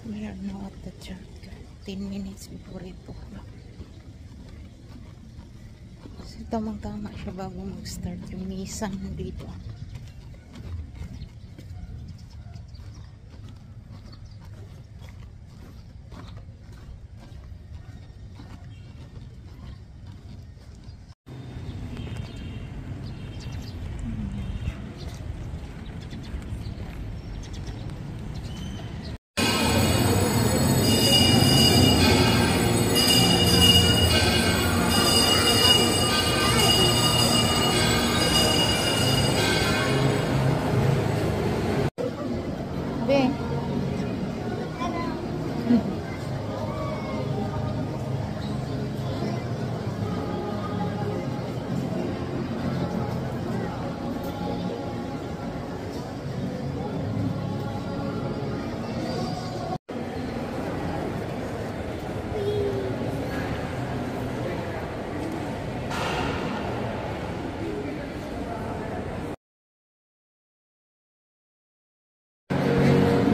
We are now at the church. 10 minutes before 8 o'clock. So, tamang-tama siya bago mag-start yung misa dito.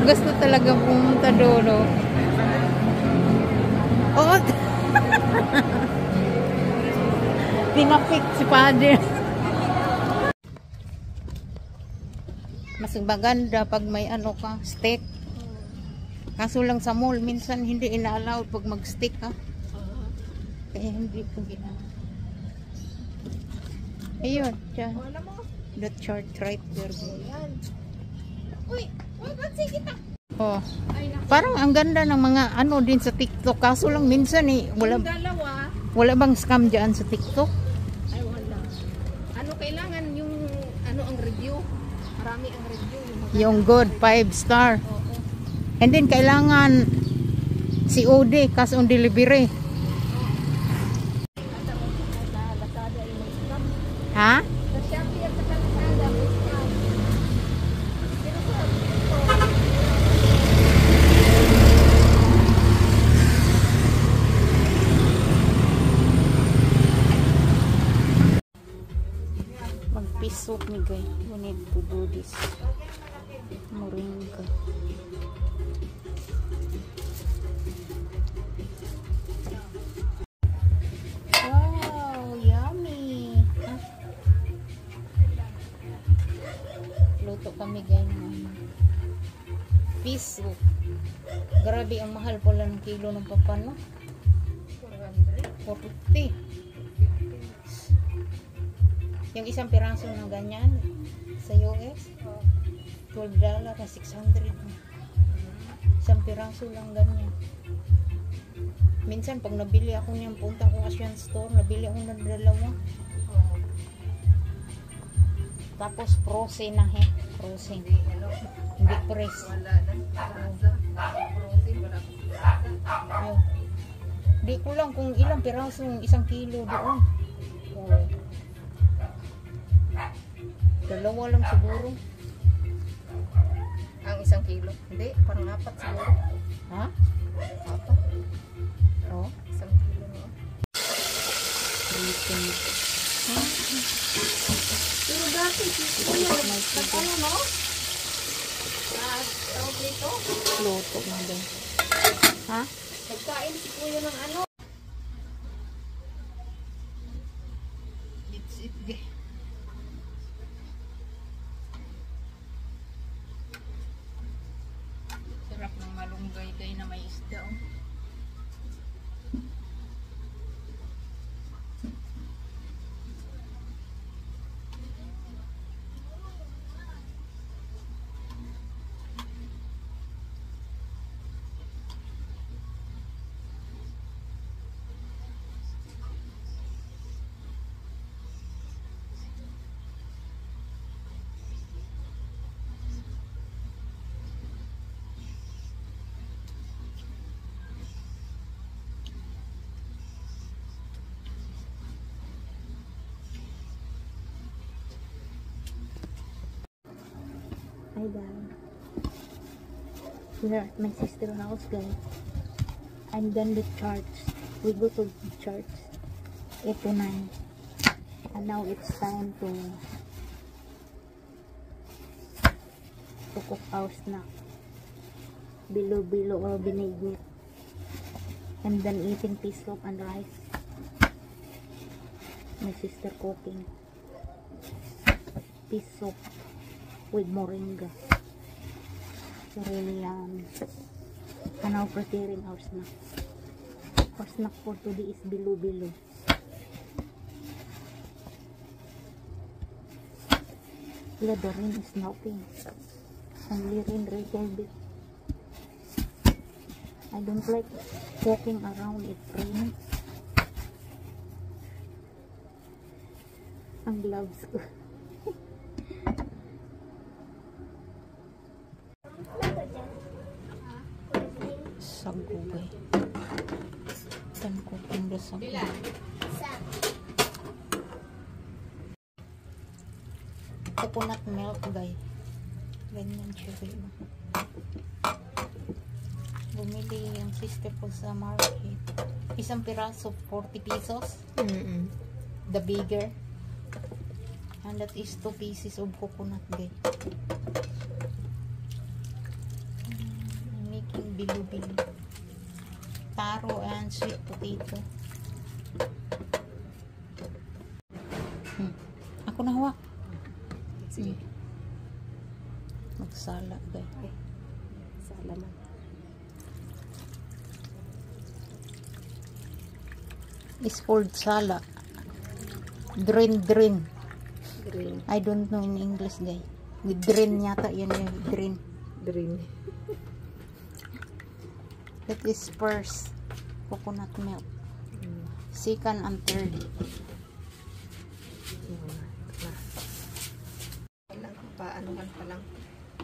Gusto talaga pumunta doon. Oo. Pinapik si Padre. Mas maganda pag may ano ka, steak. Kaso lang sa mall, minsan hindi ina-allow pag mag-steak ka. Kaya hindi ko ginagawa. Ayun, dyan. The church right there. Uy, pansin kita. Oh. Parang ang ganda ng mga ano din sa TikTok. Kaso lang minsan wala bang scam dyan sa TikTok? Ay, wala. Ano kailangan yung ano ang review? Marami ang review. Yung good 5 star. And then kailangan COD, cash on delivery. Ha? Mag-pisok ni guy. You need to do this. Moringa. Wow, yummy. Huh? Luto kami guys ng pisok. Grabe ang mahal pala ng kilo ng papano. 450. Yung isang piraso ng ganyan sa US, $12 na 600. Isang piraso lang ganyan. Minsan pag nabili ako niyan, punta ko Asian store, nabili ako ng dalawa. Tapos frozen na frozen. Hindi press. Di ko lang kung ilang piraso yung isang kilo doon. Dalawa lang siguro. Ang isang kilo? Hindi, parang 4 siguro. Ha? 4? Oo. Isang kilo mo. Pero dati, kuya, nagkano no? Tawag dito? Luto na din. Ha? Nagkain si kuya ng ano? It's it. Sarap ng malunggay kayo na may isda. Hi guys. We're at my sister's house guys. I'm done with church. We go to church 8 to 9. And now it's time to cook our snack. Bilo-bilo or binagnit. And then eating peas soup and rice. My sister cooking peas soup with moringa. So really yummy. And now preparing our snack. Our snack for today is bilo-bilo. The rain is stopping. Only rain little bit. I don't like walking around it rain. Ang gloves ko. Sago guys. Tan cooking the sago. Coconut milk guys. Ganyan siya guys. Bumili yung sister ko sa market. Isang piraso 40 pesos. The bigger. And that is 2 pieces of coconut guys. Making bilo-bilo. Taro and sweet potato. Ako na hawak. Sige. Magsala guys. Sala man. It's called sala. Drain. Green. I don't know in English guys. Drain yata yun yung drain. Green. That is first coconut milk. Second and third. Paanohan pa lang.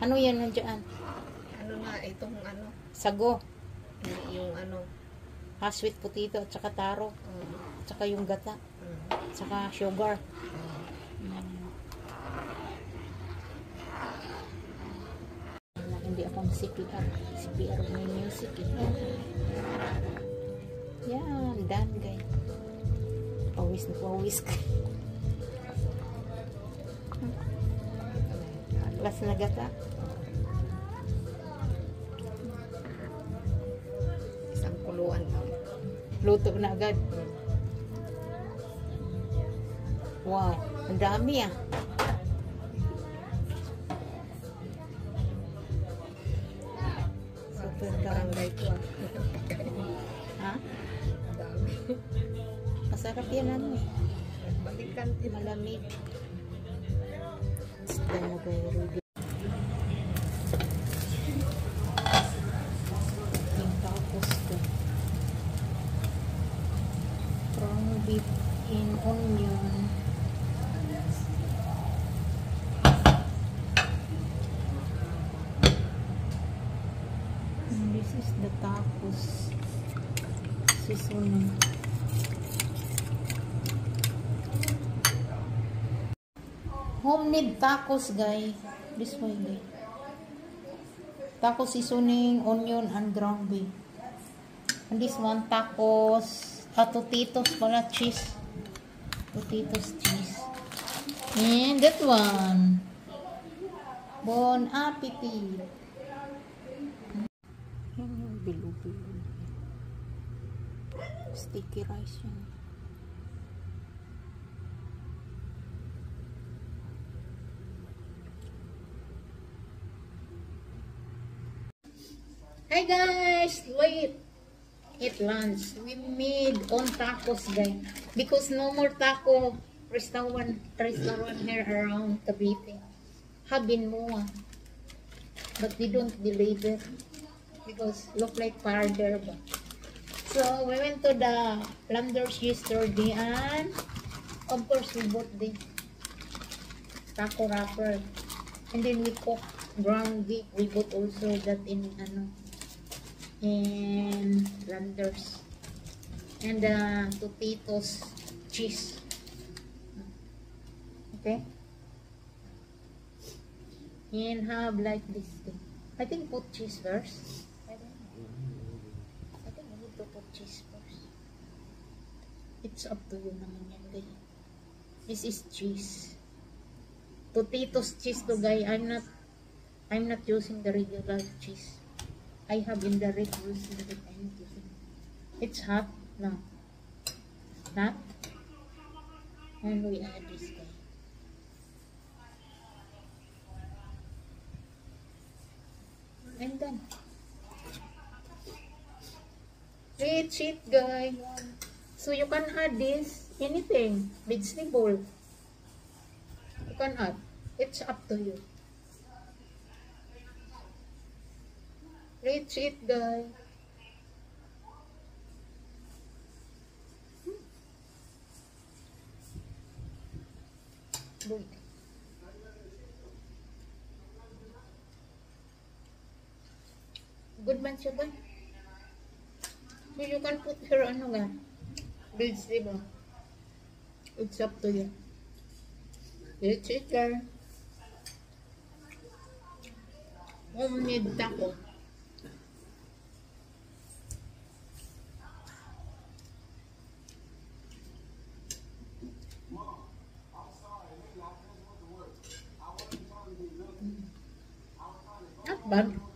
Ano yan nandiyan? Ano nga, itong ano, Sago. yung ano, Sweet potato at saka taro. At saka yung gata. At saka sugar. Hindi akong CPR. CPR may music eh. Yan, done guys. Pawis na pawis ka. Last na gata. isang kuluan lang. Luto na agad. Wow, ang dami ah. Super Barangay ko. Ha? Dami. Masarap yan ano eh. Balikan. Malamig. Isda na kayo, Rudy. Yung tacos ko. From beef in onion. And this is the tacos seasoning. Homemade tacos guys. This way guys. Taco seasoning, onion, and ground beef. And this one tacos. Totitos pala, cheese. Totitos cheese. And that one. Bon appetit. Yan yung bilo-bilo. Sticky rice yun. Hi guys! Wait! Eat lunch. We made on tacos guys. Because no more taco restaurant here around Cavite. Have been more. But they don't deliver. Because look like farther ba. So we went to the Flanders yesterday and of course we bought the taco wrapper. And then we cook ground beef. We bought also that in and Flanders. And Totitos cheese. Okay? And have like this thing. I think put cheese first. I don't know. I think I need to put cheese first. It's up to you naman yan guys. This is cheese. Totitos cheese to guys. I'm not using the regular cheese. I have in the refrigerator. I need to see. It's hot now. Not? And we add this guy. And then it's it, guys. So you can add this anything, vegetable. You can add. It's up to you. It's it, guys. Good. Good man siya ba? So you can put here ano nga, vegetable. It's up to you. It's it, girl. Homemade taco. Not bad.